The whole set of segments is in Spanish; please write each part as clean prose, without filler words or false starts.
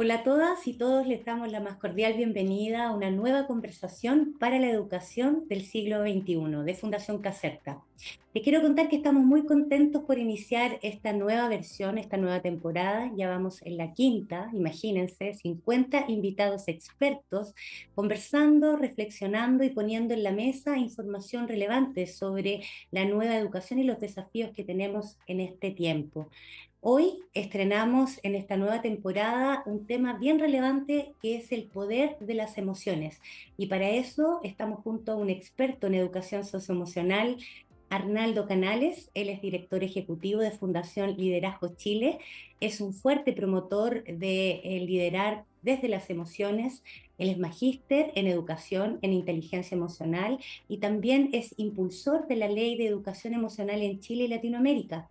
Hola a todas y todos, les damos la más cordial bienvenida a una nueva conversación para la educación del siglo XXI de Fundación Caserta. Les quiero contar que estamos muy contentos por iniciar esta nueva versión, esta nueva temporada. Ya vamos en la quinta, imagínense, 50 invitados expertos conversando, reflexionando y poniendo en la mesa información relevante sobre la nueva educación y los desafíos que tenemos en este tiempo. Hoy estrenamos en esta nueva temporada un tema bien relevante que es el poder de las emociones. Y para eso estamos junto a un experto en educación socioemocional, Arnaldo Canales. Él es director ejecutivo de Fundación Liderazgo Chile. Es un fuerte promotor de liderar desde las emociones. Él es magíster en educación, en inteligencia emocional y también es impulsor de la Ley de Educación Emocional en Chile y Latinoamérica.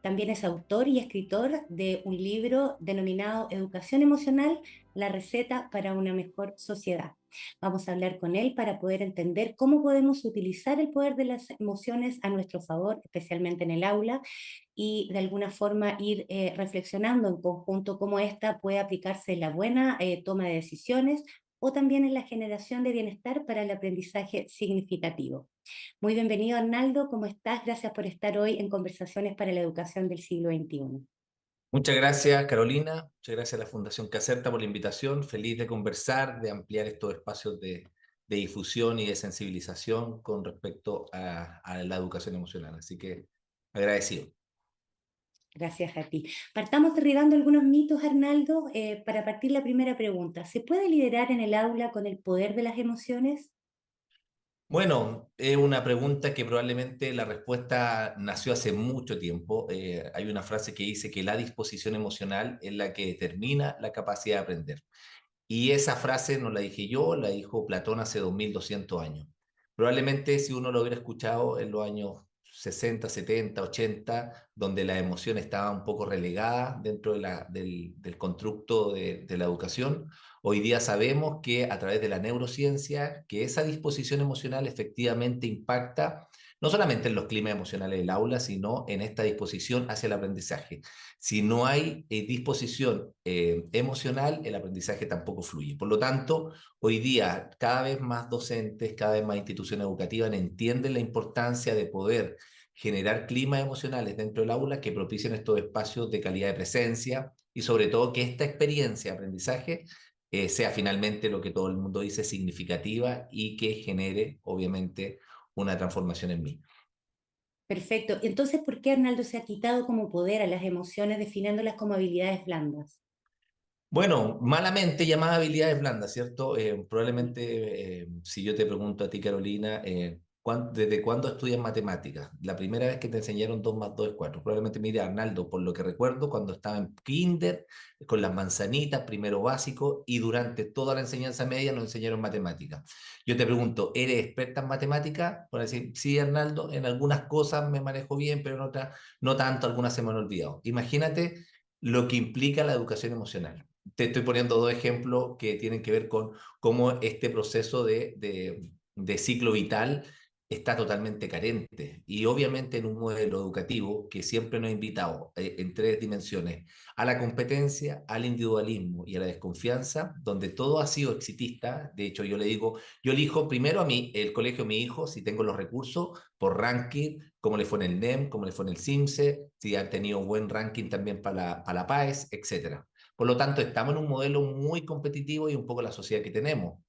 También es autor y escritor de un libro denominado Educación Emocional, la receta para una mejor sociedad. Vamos a hablar con él para poder entender cómo podemos utilizar el poder de las emociones a nuestro favor, especialmente en el aula, y de alguna forma ir reflexionando en conjunto cómo esta puede aplicarse en la buena toma de decisiones o también en la generación de bienestar para el aprendizaje significativo. Muy bienvenido, Arnaldo, ¿cómo estás? Gracias por estar hoy en Conversaciones para la Educación del siglo XXI. Muchas gracias, Carolina. Muchas gracias a la Fundación Caserta por la invitación. Feliz de conversar, de ampliar estos espacios de difusión y de sensibilización con respecto a la educación emocional. Así que agradecido. Gracias a ti. Partamos derribando algunos mitos, Arnaldo, para partir la primera pregunta. ¿Se puede liderar en el aula con el poder de las emociones? Bueno, es una pregunta que probablemente la respuesta nació hace mucho tiempo. Hay una frase que dice que la disposición emocional es la que determina la capacidad de aprender. Y esa frase no la dije yo, la dijo Platón hace 2200 años. Probablemente si uno lo hubiera escuchado en los años 60, 70, 80, donde la emoción estaba un poco relegada dentro del constructo de la educación, hoy día sabemos que a través de la neurociencia, que esa disposición emocional efectivamente impacta no solamente en los climas emocionales del aula, sino en esta disposición hacia el aprendizaje. Si no hay disposición emocional, el aprendizaje tampoco fluye. Por lo tanto, hoy día cada vez más docentes, cada vez más instituciones educativas entienden la importancia de poder generar climas emocionales dentro del aula que propicien estos espacios de calidad de presencia y sobre todo que esta experiencia de aprendizaje sea finalmente lo que todo el mundo dice significativa y que genere, obviamente, una transformación en mí. Perfecto. Entonces, ¿por qué Arnaldo se ha quitado como poder a las emociones definiéndolas como habilidades blandas? Bueno, malamente llamada habilidades blandas, ¿cierto? Probablemente, si yo te pregunto a ti, Carolina, ¿desde cuándo estudias matemáticas? La primera vez que te enseñaron 2 más 2 es 4. Probablemente me dirá, Arnaldo, por lo que recuerdo, cuando estaba en kinder, con las manzanitas, primero básico, y durante toda la enseñanza media nos enseñaron matemáticas. Yo te pregunto, ¿eres experta en matemáticas? Por decir, sí, Arnaldo, en algunas cosas me manejo bien, pero en otras no tanto, algunas se me han olvidado. Imagínate lo que implica la educación emocional. Te estoy poniendo dos ejemplos que tienen que ver con cómo este proceso de ciclo vital está totalmente carente. Y obviamente en un modelo educativo que siempre nos ha invitado en tres dimensiones, a la competencia, al individualismo y a la desconfianza, donde todo ha sido exitista. De hecho, yo le digo, yo elijo primero a mí, el colegio de mi hijo, si tengo los recursos, por ranking, cómo le fue en el NEM, cómo le fue en el CIMSE, si han tenido buen ranking también para la PAES, etcétera. Por lo tanto, estamos en un modelo muy competitivo y un poco la sociedad que tenemos.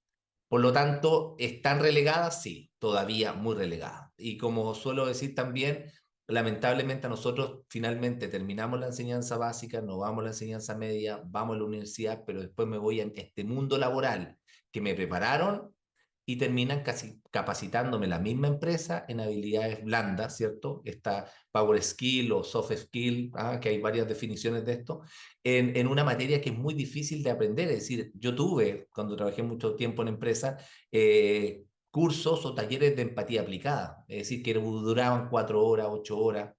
Por lo tanto, ¿están relegadas? Sí, todavía muy relegadas. Y como suelo decir también, lamentablemente a nosotros finalmente terminamos la enseñanza básica, nos vamos a la enseñanza media, vamos a la universidad, pero después me voy a este mundo laboral que me prepararon y terminan casi capacitándome la misma empresa en habilidades blandas, ¿cierto? Esta Power Skill o Soft Skill, que hay varias definiciones de esto, en una materia que es muy difícil de aprender. Es decir, yo tuve, cuando trabajé mucho tiempo en empresa, cursos o talleres de empatía aplicada, es decir, que duraban 4 horas, 8 horas,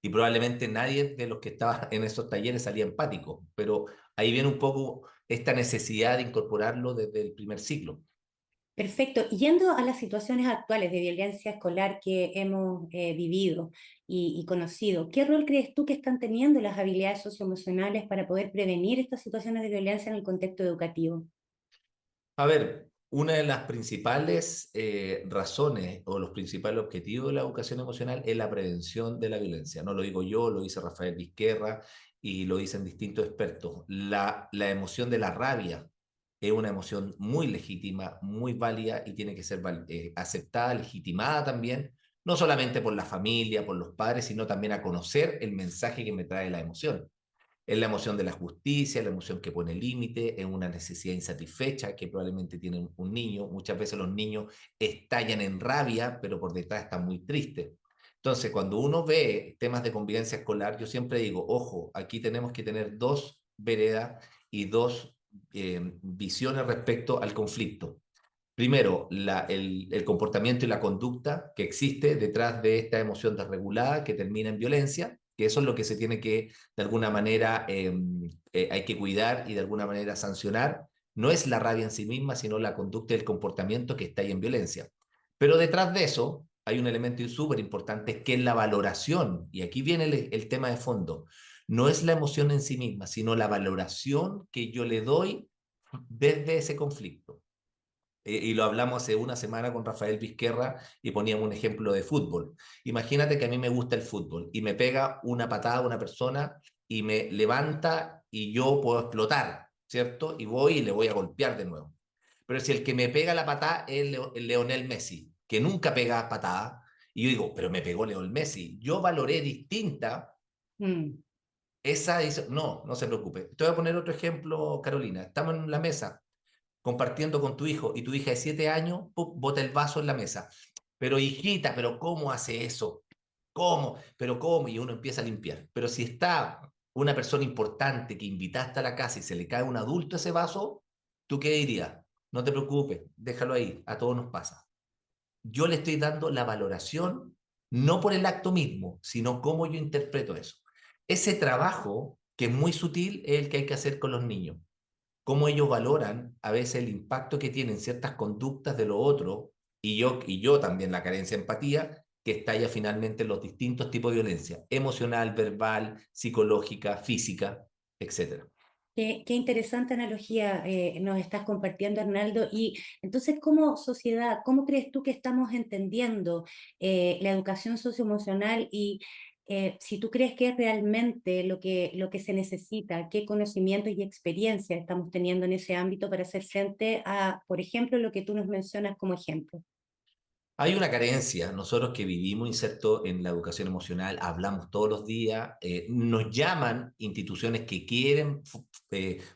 y probablemente nadie de los que estaba en esos talleres salía empático, pero ahí viene un poco esta necesidad de incorporarlo desde el primer ciclo. Perfecto. Yendo a las situaciones actuales de violencia escolar que hemos vivido y conocido, ¿qué rol crees tú que están teniendo las habilidades socioemocionales para poder prevenir estas situaciones de violencia en el contexto educativo? A ver, una de las principales razones o los principales objetivos de la educación emocional es la prevención de la violencia. No lo digo yo, lo dice Rafael Vizquerra y lo dicen distintos expertos. La emoción de la rabia es una emoción muy legítima, muy válida y tiene que ser aceptada, legitimada también, no solamente por la familia, por los padres, sino también a conocer el mensaje que me trae la emoción. Es la emoción de la justicia, la emoción que pone límite, es una necesidad insatisfecha que probablemente tiene un niño. Muchas veces los niños estallan en rabia, pero por detrás están muy tristes. Entonces, cuando uno ve temas de convivencia escolar, yo siempre digo, ojo, aquí tenemos que tener dos veredas y dos visiones respecto al conflicto. Primero, el comportamiento y la conducta que existe detrás de esta emoción desregulada que termina en violencia, que eso es lo que se tiene que, de alguna manera, hay que cuidar y de alguna manera sancionar. No es la rabia en sí misma, sino la conducta y el comportamiento que está ahí en violencia. Pero detrás de eso hay un elemento súper importante que es la valoración, y aquí viene el tema de fondo. No es la emoción en sí misma, sino la valoración que yo le doy desde ese conflicto. Y lo hablamos hace una semana con Rafael Vizquerra y poníamos un ejemplo de fútbol. Imagínate que a mí me gusta el fútbol y me pega una patada una persona y me levanta y yo puedo explotar, ¿cierto? Y voy y le voy a golpear de nuevo. Pero si el que me pega la patada es el Leonel Messi, que nunca pega patada, y yo digo, pero me pegó Leonel Messi, yo valoré distinta Mm. esa, no, no se preocupe. Te voy a poner otro ejemplo, Carolina. Estamos en la mesa compartiendo con tu hijo y tu hija de 7 años, ¡pum!, bota el vaso en la mesa. Pero hijita, pero ¿cómo hace eso? ¿Cómo? ¿Pero cómo? Y uno empieza a limpiar. Pero si está una persona importante que invitaste a la casa y se le cae un adulto ese vaso, ¿tú qué dirías? No te preocupes, déjalo ahí, a todos nos pasa. Yo le estoy dando la valoración, no por el acto mismo, sino cómo yo interpreto eso. Ese trabajo, que es muy sutil, es el que hay que hacer con los niños, cómo ellos valoran a veces el impacto que tienen ciertas conductas de lo otro, y yo también la carencia de empatía, que estalla finalmente en los distintos tipos de violencia, emocional, verbal, psicológica, física, etcétera. Qué interesante analogía nos estás compartiendo, Arnaldo. Y entonces, como sociedad, ¿cómo crees tú que estamos entendiendo la educación socioemocional y si tú crees que es realmente lo que se necesita, qué conocimientos y experiencia estamos teniendo en ese ámbito para hacer frente a, por ejemplo, lo que tú nos mencionas como ejemplo? Hay una carencia, nosotros que vivimos inserto en la educación emocional, hablamos todos los días, nos llaman instituciones que quieren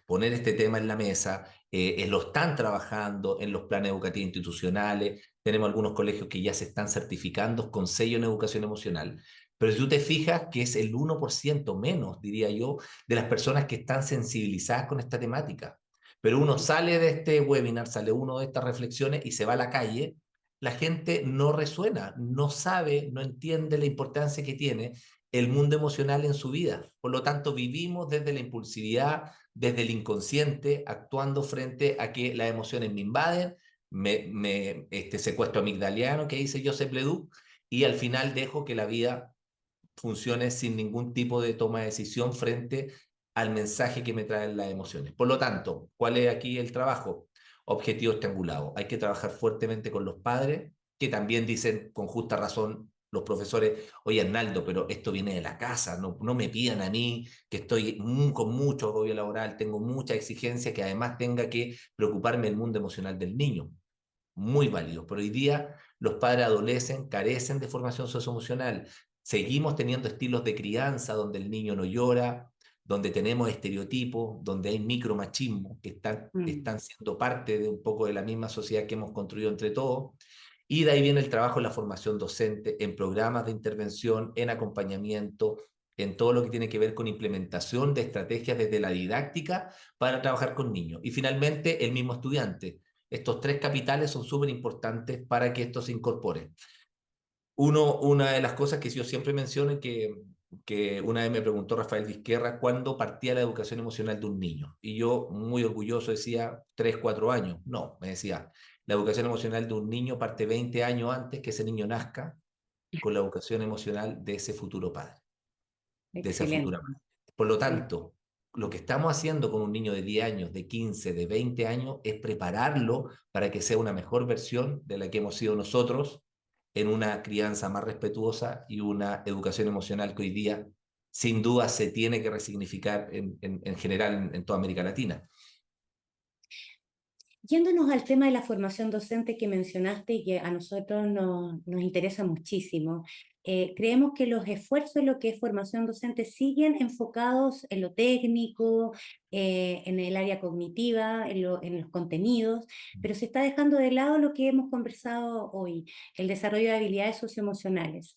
poner este tema en la mesa, lo están trabajando en los planes educativos institucionales, tenemos algunos colegios que ya se están certificando con sello en educación emocional, pero si tú te fijas que es el 1% menos, diría yo, de las personas que están sensibilizadas con esta temática. Pero uno sale de este webinar, sale uno de estas reflexiones y se va a la calle, la gente no resuena, no sabe, no entiende la importancia que tiene el mundo emocional en su vida. Por lo tanto, vivimos desde la impulsividad, desde el inconsciente, actuando frente a que las emociones me invaden, este secuestro amigdaliano que dice Joseph Ledoux, y al final dejo que la vida funcione sin ningún tipo de toma de decisión frente al mensaje que me traen las emociones. Por lo tanto, ¿cuál es aquí el trabajo? Objetivo estrangulado. Hay que trabajar fuertemente con los padres, que también dicen con justa razón los profesores, oye Arnaldo, pero esto viene de la casa, no me pidan a mí que estoy con mucho agobio laboral, tengo mucha exigencia, que además tenga que preocuparme del mundo emocional del niño. Muy válido, pero hoy día los padres adolecen, carecen de formación socioemocional. Seguimos teniendo estilos de crianza donde el niño no llora, donde tenemos estereotipos, donde hay micromachismo que Mm. están siendo parte de un poco de la misma sociedad que hemos construido entre todos. Y de ahí viene el trabajo en la formación docente, en programas de intervención, en acompañamiento, en todo lo que tiene que ver con implementación de estrategias desde la didáctica para trabajar con niños. Y finalmente, el mismo estudiante. Estos tres capitales son súper importantes para que esto se incorpore. Una de las cosas que yo siempre menciono y que una vez me preguntó Rafael Vizquerra, ¿cuándo partía la educación emocional de un niño? Y yo, muy orgulloso, decía 3, 4 años. No, me decía, La educación emocional de un niño parte 20 años antes que ese niño nazca con la educación emocional de ese futuro padre, de esa Excelente, futura madre. Por lo excelente. tanto, lo que estamos haciendo con un niño de 10 años, de 15, de 20 años, es prepararlo para que sea una mejor versión de la que hemos sido nosotros en una crianza más respetuosa y una educación emocional que hoy día, sin duda, se tiene que resignificar en general en toda América Latina. Yéndonos al tema de la formación docente que mencionaste y que a nosotros nos interesa muchísimo, creemos que los esfuerzos en lo que es formación docente siguen enfocados en lo técnico, en el área cognitiva, en los contenidos, pero se está dejando de lado lo que hemos conversado hoy, el desarrollo de habilidades socioemocionales.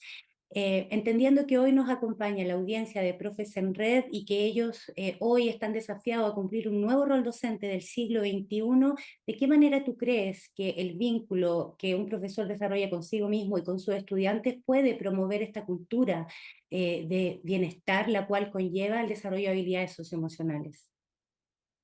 Entendiendo que hoy nos acompaña la audiencia de Profes en Red y que ellos hoy están desafiados a cumplir un nuevo rol docente del siglo XXI, ¿de qué manera tú crees que el vínculo que un profesor desarrolla consigo mismo y con sus estudiantes puede promover esta cultura de bienestar, la cual conlleva el desarrollo de habilidades socioemocionales?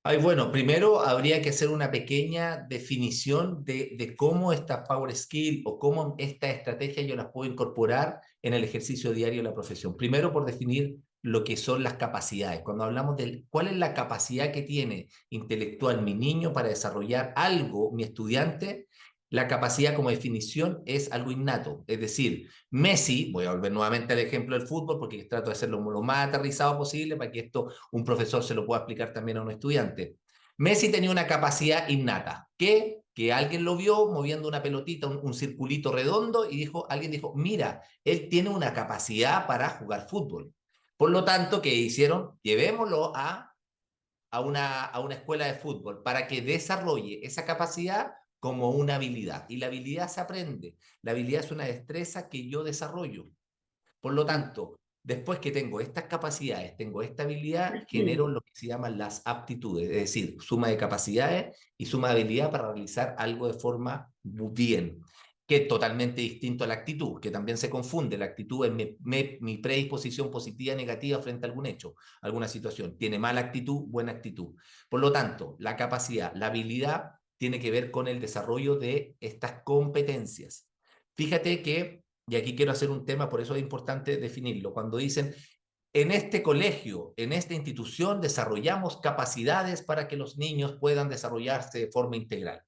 Ay, bueno, primero habría que hacer una pequeña definición de cómo esta Power Skill o cómo esta estrategia yo las puedo incorporar en el ejercicio diario de la profesión. Primero, por definir lo que son las capacidades. Cuando hablamos de cuál es la capacidad que tiene intelectual mi niño para desarrollar algo, mi estudiante, la capacidad como definición es algo innato. Es decir, Messi, voy a volver nuevamente al ejemplo del fútbol porque trato de hacerlo lo más aterrizado posible para que esto un profesor se lo pueda explicar también a un estudiante. Messi tenía una capacidad innata, que alguien lo vio moviendo una pelotita, un circulito redondo, y alguien dijo, mira, él tiene una capacidad para jugar fútbol. Por lo tanto, ¿qué hicieron? Llevémoslo a una escuela de fútbol para que desarrolle esa capacidad como una habilidad. Y la habilidad se aprende. La habilidad es una destreza que yo desarrollo. Por lo tanto, después que tengo estas capacidades, tengo esta habilidad, genero lo que se llaman las aptitudes, es decir, suma de capacidades y suma de habilidad para realizar algo de forma bien, que es totalmente distinto a la actitud, que también se confunde. La actitud es mi predisposición positiva o negativa frente a algún hecho, alguna situación. Tiene mala actitud, buena actitud. Por lo tanto, la capacidad, la habilidad tiene que ver con el desarrollo de estas competencias. Fíjate que y aquí quiero hacer un tema, por eso es importante definirlo. Cuando dicen, en este colegio, en esta institución, desarrollamos capacidades para que los niños puedan desarrollarse de forma integral.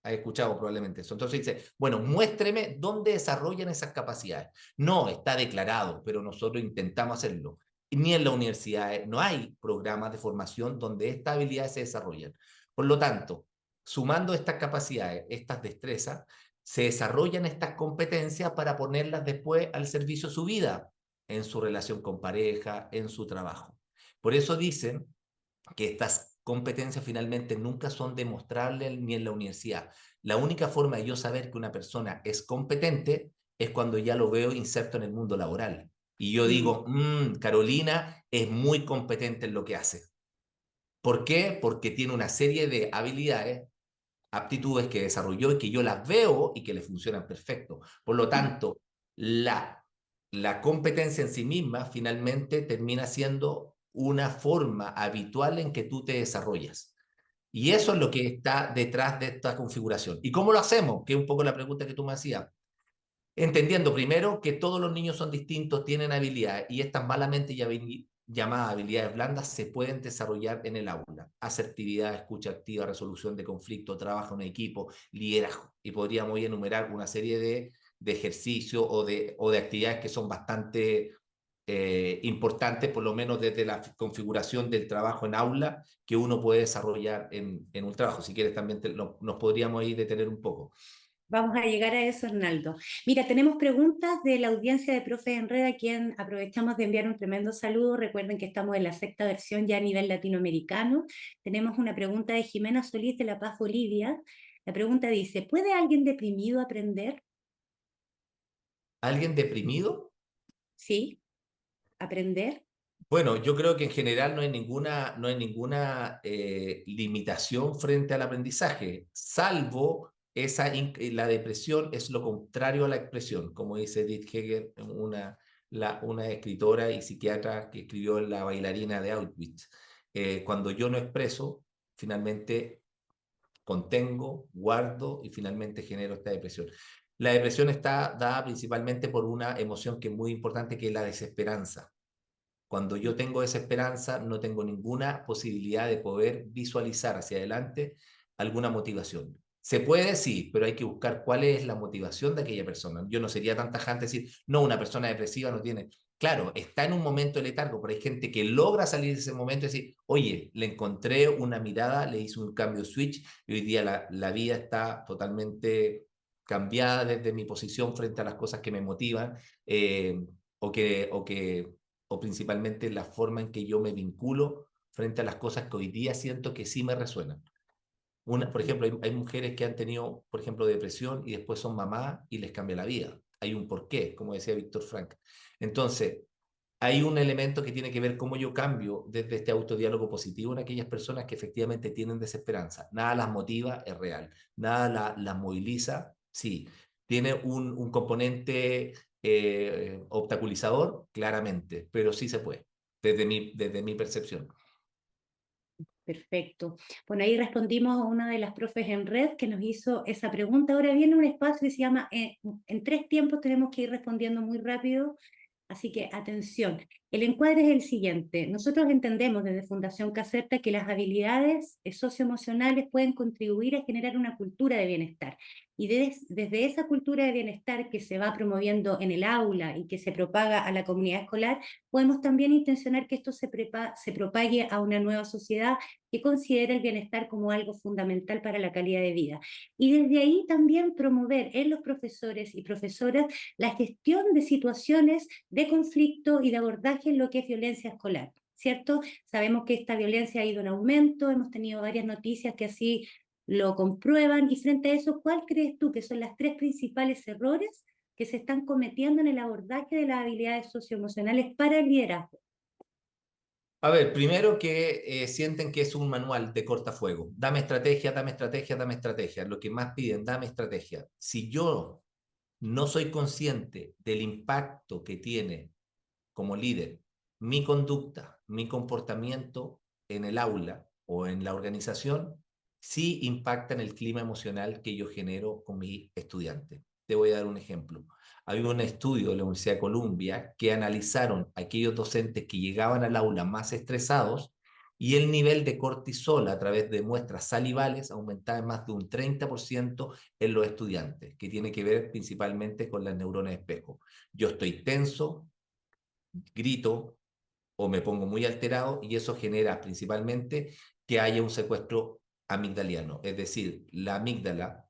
Has escuchado probablemente eso. Entonces dice, bueno, muéstreme dónde desarrollan esas capacidades. No, está declarado, pero nosotros intentamos hacerlo. Ni en la universidad no hay programas de formación donde estas habilidades se desarrollan. Por lo tanto, sumando estas capacidades, estas destrezas, se desarrollan estas competencias para ponerlas después al servicio de su vida, en su relación con pareja, en su trabajo. Por eso dicen que estas competencias finalmente nunca son demostrables ni en la universidad. La única forma de yo saber que una persona es competente es cuando ya lo veo inserto en el mundo laboral. Y yo Mm. digo, Carolina es muy competente en lo que hace. ¿Por qué? Porque tiene una serie de habilidades, aptitudes que desarrolló y que yo las veo y que le funcionan perfecto. Por lo tanto, la competencia en sí misma finalmente termina siendo una forma habitual en que tú te desarrollas. Y eso es lo que está detrás de esta configuración. ¿Y cómo lo hacemos? Que es un poco la pregunta que tú me hacías. Entendiendo primero que todos los niños son distintos, tienen habilidades y estas malamente llamadas habilidades blandas se pueden desarrollar en el aula. Asertividad, escucha activa, resolución de conflicto, trabajo en equipo, liderazgo. Y podríamos enumerar una serie de ejercicios o de actividades que son bastante importantes, por lo menos desde la configuración del trabajo en aula, que uno puede desarrollar en un trabajo. Si quieres, también nos podríamos ahí detener un poco. Vamos a llegar a eso, Arnaldo. Mira, tenemos preguntas de la audiencia de Profe en Red, a quien aprovechamos de enviar un tremendo saludo. Recuerden que estamos en la sexta versión ya a nivel latinoamericano. Tenemos una pregunta de Jimena Solís de La Paz, Bolivia. La pregunta dice, ¿puede alguien deprimido aprender? ¿Alguien deprimido? Sí, aprender. Bueno, yo creo que en general no hay ninguna limitación frente al aprendizaje, salvo la depresión es lo contrario a la expresión, como dice Edith Heger, una escritora y psiquiatra que escribió La bailarina de Auschwitz. Cuando yo no expreso, finalmente contengo, guardo y finalmente genero esta depresión. La depresión está dada principalmente por una emoción que es muy importante, que es la desesperanza. Cuando yo tengo desesperanza, no tengo ninguna posibilidad de poder visualizar hacia adelante alguna motivación. Se puede, sí, pero hay que buscar cuál es la motivación de aquella persona. Yo no sería tan tajante decir, no, una persona depresiva no tiene. Claro, está en un momento de letargo, pero hay gente que logra salir de ese momento y decir, oye, le encontré una mirada, le hice un cambio switch y hoy día la vida está totalmente cambiada desde mi posición frente a las cosas que me motivan o o principalmente la forma en que yo me vinculo frente a las cosas que hoy día siento que sí me resuenan. Por ejemplo, hay mujeres que han tenido, por ejemplo, depresión y después son mamás y les cambia la vida. Hay un porqué, como decía Víctor Frank. Entonces, hay un elemento que tiene que ver cómo yo cambio desde este autodiálogo positivo en aquellas personas que efectivamente tienen desesperanza. Nada las motiva, es real. Nada las moviliza, sí. Tiene un componente obstaculizador, claramente, pero sí se puede, desde mi percepción. Perfecto. Bueno, ahí respondimos a una de las profes en red que nos hizo esa pregunta. Ahora viene un espacio que se llama en 3 tiempos, tenemos que ir respondiendo muy rápido. Así que atención, el encuadre es el siguiente. Nosotros entendemos desde Fundación Caserta que las habilidades socioemocionales pueden contribuir a generar una cultura de bienestar. Y desde esa cultura de bienestar que se va promoviendo en el aula y que se propaga a la comunidad escolar, podemos también intencionar que esto se propague a una nueva sociedad que considera el bienestar como algo fundamental para la calidad de vida. Y desde ahí también promover en los profesores y profesoras la gestión de situaciones de conflicto y de abordaje en lo que es violencia escolar, ¿cierto? Sabemos que esta violencia ha ido en aumento, hemos tenido varias noticias que así lo comprueban, y frente a eso, ¿cuál crees tú que son las 3 principales errores que se están cometiendo en el abordaje de las habilidades socioemocionales para el liderazgo? A ver, primero que sienten que es un manual de cortafuego. Dame estrategia, dame estrategia, dame estrategia. Lo que más piden, dame estrategia. Si yo no soy consciente del impacto que tiene como líder mi conducta, mi comportamiento en el aula o en la organización, sí impacta en el clima emocional que yo genero con mis estudiantes. Te voy a dar un ejemplo. Había un estudio de la Universidad de Columbia que analizaron a aquellos docentes que llegaban al aula más estresados y el nivel de cortisol a través de muestras salivales aumentaba en más de un 30% en los estudiantes, que tiene que ver principalmente con las neuronas de espejo. Yo estoy tenso, grito o me pongo muy alterado y eso genera principalmente que haya un secuestro amigdaliano, es decir, la amígdala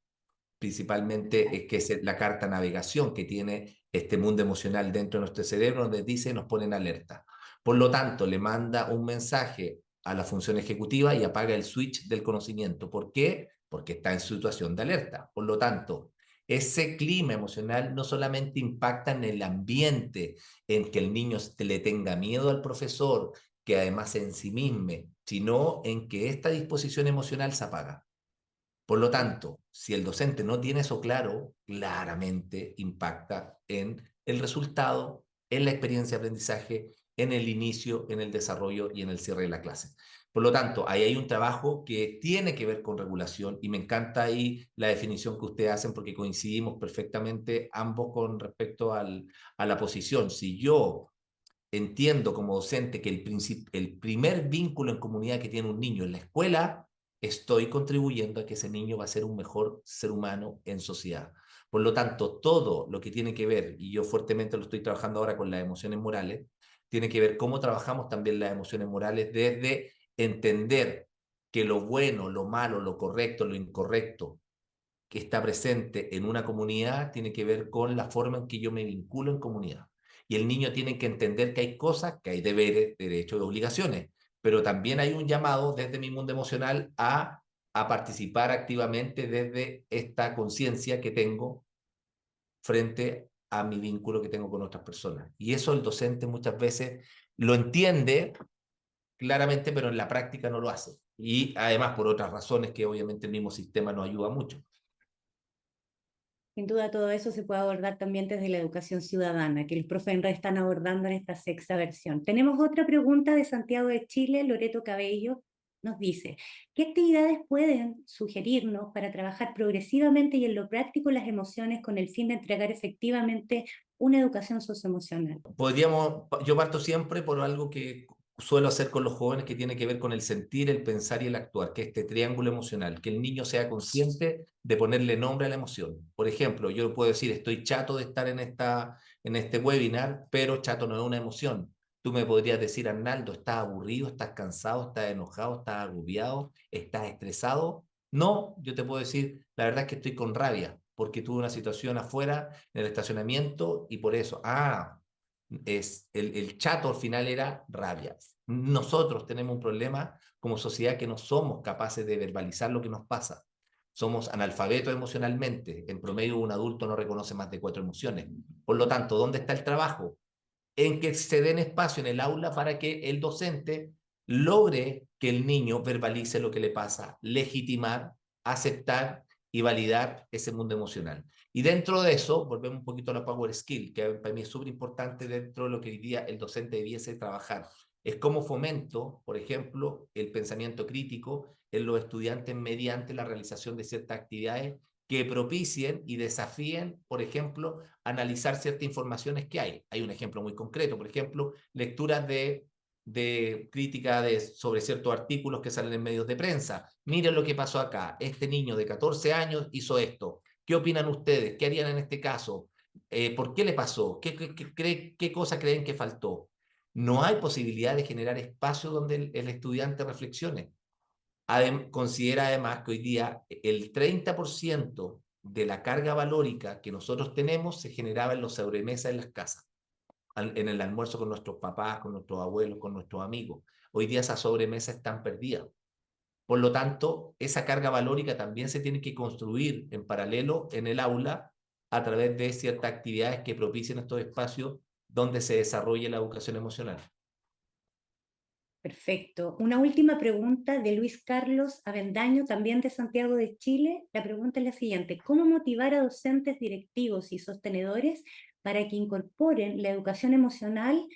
principalmente es que es la carta navegación que tiene este mundo emocional dentro de nuestro cerebro, donde dice nos ponen alerta. Por lo tanto, le manda un mensaje a la función ejecutiva y apaga el switch del conocimiento. ¿Por qué? Porque está en situación de alerta. Por lo tanto, ese clima emocional no solamente impacta en el ambiente, en que el niño le tenga miedo al profesor, que además se ensimisme, sino en que esta disposición emocional se apaga. Por lo tanto, si el docente no tiene eso claro, claramente impacta en el resultado, en la experiencia de aprendizaje, en el inicio, en el desarrollo y en el cierre de la clase. Por lo tanto, ahí hay un trabajo que tiene que ver con regulación y me encanta ahí la definición que ustedes hacen porque coincidimos perfectamente ambos con respecto a la posición. Si yo entiendo como docente que el primer vínculo en comunidad que tiene un niño en la escuela, estoy contribuyendo a que ese niño va a ser un mejor ser humano en sociedad. Por lo tanto, todo lo que tiene que ver, y yo fuertemente lo estoy trabajando ahora con las emociones morales, tiene que ver cómo trabajamos también las emociones morales desde entender que lo bueno, lo malo, lo correcto, lo incorrecto que está presente en una comunidad tiene que ver con la forma en que yo me vinculo en comunidad. Y el niño tiene que entender que hay cosas, que hay deberes, derechos y obligaciones, pero también hay un llamado desde mi mundo emocional a participar activamente desde esta conciencia que tengo frente a mi vínculo que tengo con otras personas. Y eso el docente muchas veces lo entiende claramente, pero en la práctica no lo hace. Y además por otras razones que obviamente el mismo sistema no ayuda mucho. Sin duda todo eso se puede abordar también desde la educación ciudadana, que los profes en red están abordando en esta 6ª versión. Tenemos otra pregunta de Santiago de Chile, Loreto Cabello. nos dice, ¿qué actividades pueden sugerirnos para trabajar progresivamente y en lo práctico las emociones con el fin de entregar efectivamente una educación socioemocional? Yo parto siempre por algo que suelo hacer con los jóvenes que tiene que ver con el sentir, el pensar y el actuar, que es este triángulo emocional, que el niño sea consciente de ponerle nombre a la emoción. Por ejemplo, yo puedo decir, estoy chato de estar en este webinar, pero chato no es una emoción. Tú me podrías decir, Arnaldo, ¿estás aburrido, estás cansado, estás enojado, estás agobiado, estás estresado? No, yo te puedo decir, la verdad es que estoy con rabia, porque tuve una situación afuera en el estacionamiento y por eso, el chato al final era rabia. Nosotros tenemos un problema como sociedad que no somos capaces de verbalizar lo que nos pasa. Somos analfabetos emocionalmente. En promedio, un adulto no reconoce más de 4 emociones. Por lo tanto, ¿dónde está el trabajo? En que se den espacio en el aula para que el docente logre que el niño verbalice lo que le pasa, legitimar, aceptar y validar ese mundo emocional. Y dentro de eso, volvemos un poquito a la Power Skill, que para mí es súper importante dentro de lo que hoy día el docente debiese trabajar. Es cómo fomento, por ejemplo, el pensamiento crítico en los estudiantes mediante la realización de ciertas actividades que propicien y desafíen, por ejemplo, analizar ciertas informaciones que hay. Hay un ejemplo muy concreto, por ejemplo, lecturas de crítica sobre ciertos artículos que salen en medios de prensa. Miren lo que pasó acá. Este niño de 14 años hizo esto. ¿Qué opinan ustedes? ¿Qué harían en este caso? ¿Por qué le pasó? ¿Qué cosa creen que faltó? No hay posibilidad de generar espacio donde el estudiante reflexione. Considera además que hoy día el 30% de la carga valórica que nosotros tenemos se generaba en los sobremesas en las casas, en el almuerzo con nuestros papás, con nuestros abuelos, con nuestros amigos. Hoy día esas sobremesas están perdidas. Por lo tanto, esa carga valórica también se tiene que construir en paralelo en el aula a través de ciertas actividades que propicien estos espacios donde se desarrolle la educación emocional. Perfecto. Una última pregunta de Luis Carlos Avendaño, también de Santiago de Chile. La pregunta es la siguiente: ¿cómo motivar a docentes, directivos y sostenedores para que incorporen la educación emocional,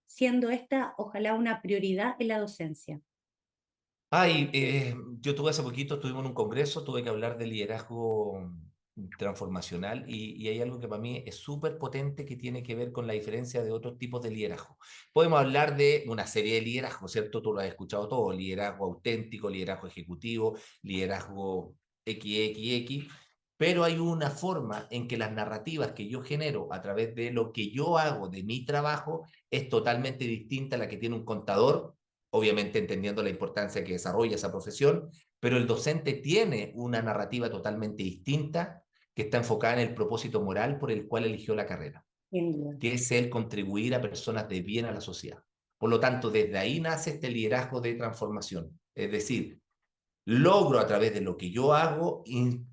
siendo esta, ojalá, una prioridad en la docencia? Yo tuve hace poquito, estuvimos en un congreso, tuve que hablar de liderazgo transformacional y hay algo que para mí es súper potente que tiene que ver con la diferencia de otros tipos de liderazgo. Podemos hablar de una serie de liderazgos, ¿cierto? Tú lo has escuchado todo: liderazgo auténtico, liderazgo ejecutivo, liderazgo XXX, pero hay una forma en que las narrativas que yo genero a través de lo que yo hago, de mi trabajo, es totalmente distinta a la que tiene un contador, obviamente entendiendo la importancia que desarrolla esa profesión, pero el docente tiene una narrativa totalmente distinta que está enfocada en el propósito moral por el cual eligió la carrera, Sin duda. que es el contribuir a personas de bien a la sociedad. Por lo tanto, desde ahí nace este liderazgo de transformación. Es decir, logro a través de lo que yo hago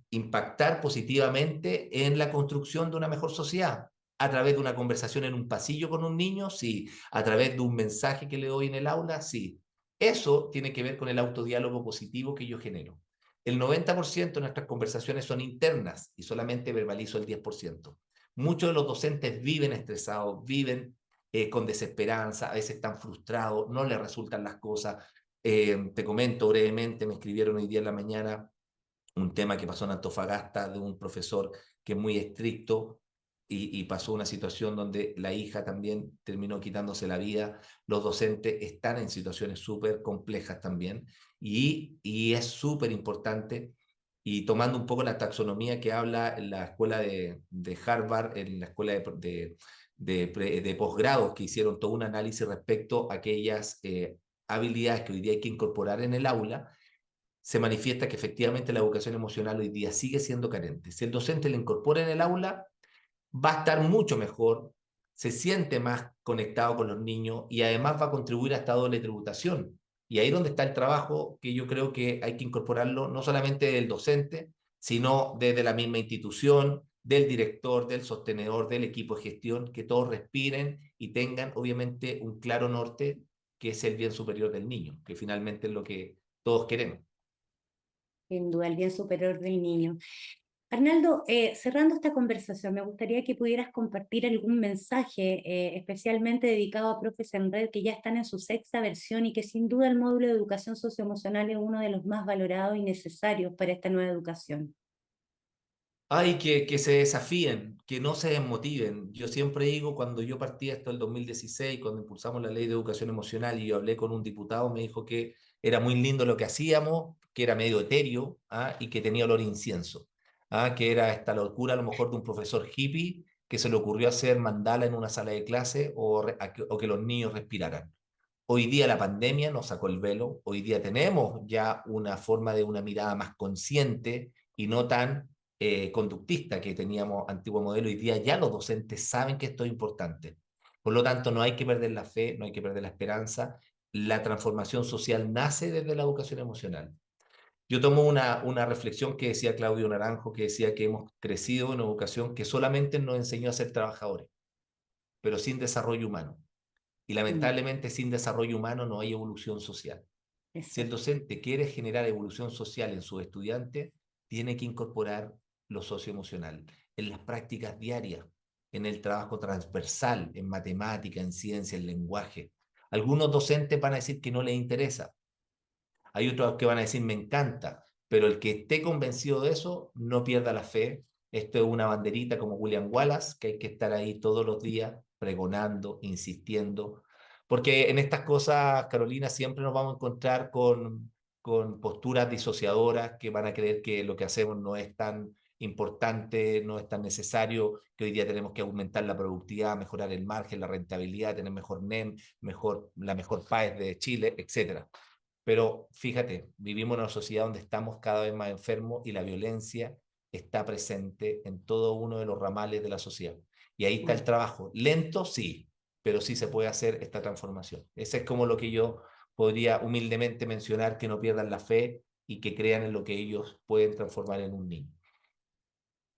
impactar positivamente en la construcción de una mejor sociedad. A través de una conversación en un pasillo con un niño, sí. A través de un mensaje que le doy en el aula, sí. Eso tiene que ver con el autodiálogo positivo que yo genero. El 90% de nuestras conversaciones son internas y solamente verbalizo el 10%. Muchos de los docentes viven estresados, viven con desesperanza, a veces están frustrados, no les resultan las cosas. Te comento brevemente, me escribieron hoy día en la mañana un tema que pasó en Antofagasta de un profesor que es muy estricto y pasó una situación donde la hija también terminó quitándose la vida. Los docentes están en situaciones súper complejas también y es súper importante. Y tomando un poco la taxonomía que habla en la escuela de Harvard, en la escuela de posgrados, que hicieron todo un análisis respecto a aquellas habilidades que hoy día hay que incorporar en el aula, se manifiesta que efectivamente la educación emocional hoy día sigue siendo carente. Si el docente la incorpora en el aula, va a estar mucho mejor, se siente más conectado con los niños y además va a contribuir a esta doble tributación. Y ahí es donde está el trabajo que yo creo que hay que incorporarlo, no solamente del docente, sino desde la misma institución, del director, del sostenedor, del equipo de gestión, que todos respiren y tengan obviamente un claro norte, que es el bien superior del niño, que finalmente es lo que todos queremos. Sin duda, el bien superior del niño. Arnaldo, cerrando esta conversación, me gustaría que pudieras compartir algún mensaje especialmente dedicado a profes en red que ya están en su sexta versión y que sin duda el módulo de educación socioemocional es uno de los más valorados y necesarios para esta nueva educación. Ay, que se desafíen, que no se desmotiven. Yo siempre digo, cuando yo partí hasta el 2016, cuando impulsamos la ley de educación emocional y yo hablé con un diputado, me dijo que era muy lindo lo que hacíamos, que era medio etéreo, y que tenía olor a incienso, que era esta locura a lo mejor de un profesor hippie que se le ocurrió hacer mandala en una sala de clase o que los niños respiraran. Hoy día la pandemia nos sacó el velo, hoy día tenemos ya una forma de una mirada más consciente y no tan conductista que teníamos antiguo modelo. Hoy día ya los docentes saben que esto es importante. Por lo tanto, no hay que perder la fe, no hay que perder la esperanza. La transformación social nace desde la educación emocional. Yo tomo una reflexión que decía Claudio Naranjo, que decía que hemos crecido en una educación que solamente nos enseñó a ser trabajadores, pero sin desarrollo humano. Y Mm, lamentablemente sin desarrollo humano no hay evolución social. es Si el cierto. docente quiere generar evolución social en sus estudiantes, tiene que incorporar lo socioemocional en las prácticas diarias, en el trabajo transversal, en matemática, en ciencia, en lenguaje. Algunos docentes van a decir que no les interesa, hay otros que van a decir me encanta, pero el que esté convencido de eso, no pierda la fe. Esto es una banderita como William Wallace, que hay que estar ahí todos los días pregonando, insistiendo, porque en estas cosas, Carolina, siempre nos vamos a encontrar con posturas disociadoras que van a creer que lo que hacemos no es tan importante, no es tan necesario, que hoy día tenemos que aumentar la productividad, mejorar el margen, la rentabilidad, tener mejor NEM, la mejor PAES de Chile, etcétera. Pero fíjate, vivimos en una sociedad donde estamos cada vez más enfermos y la violencia está presente en todo uno de los ramales de la sociedad. Y ahí está el Mm. trabajo. Lento, sí, pero sí se puede hacer esta transformación. Ese es como lo que yo podría humildemente mencionar, que no pierdan la fe y que crean en lo que ellos pueden transformar en un niño.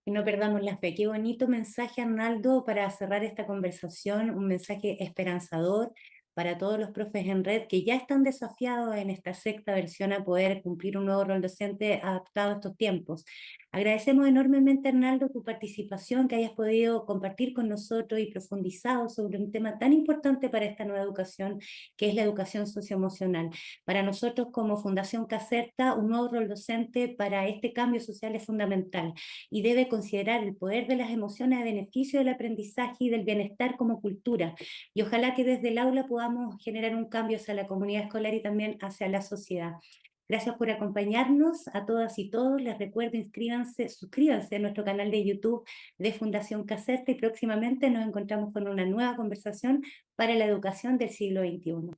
Y no perdamos la fe. Qué bonito mensaje, Arnaldo, para cerrar esta conversación, un mensaje esperanzador para todos los profes en red que ya están desafiados en esta sexta versión a poder cumplir un nuevo rol docente adaptado a estos tiempos. Agradecemos enormemente, Arnaldo, tu participación, que hayas podido compartir con nosotros y profundizado sobre un tema tan importante para esta nueva educación, que es la educación socioemocional. Para nosotros, como Fundación Caserta, un nuevo rol docente para este cambio social es fundamental y debe considerar el poder de las emociones a beneficio del aprendizaje y del bienestar como cultura. Y ojalá que desde el aula podamos generar un cambio hacia la comunidad escolar y también hacia la sociedad. Gracias por acompañarnos a todas y todos. Les recuerdo, inscríbanse, suscríbanse a nuestro canal de YouTube de Fundación Caserta y próximamente nos encontramos con una nueva conversación para la educación del siglo XXI.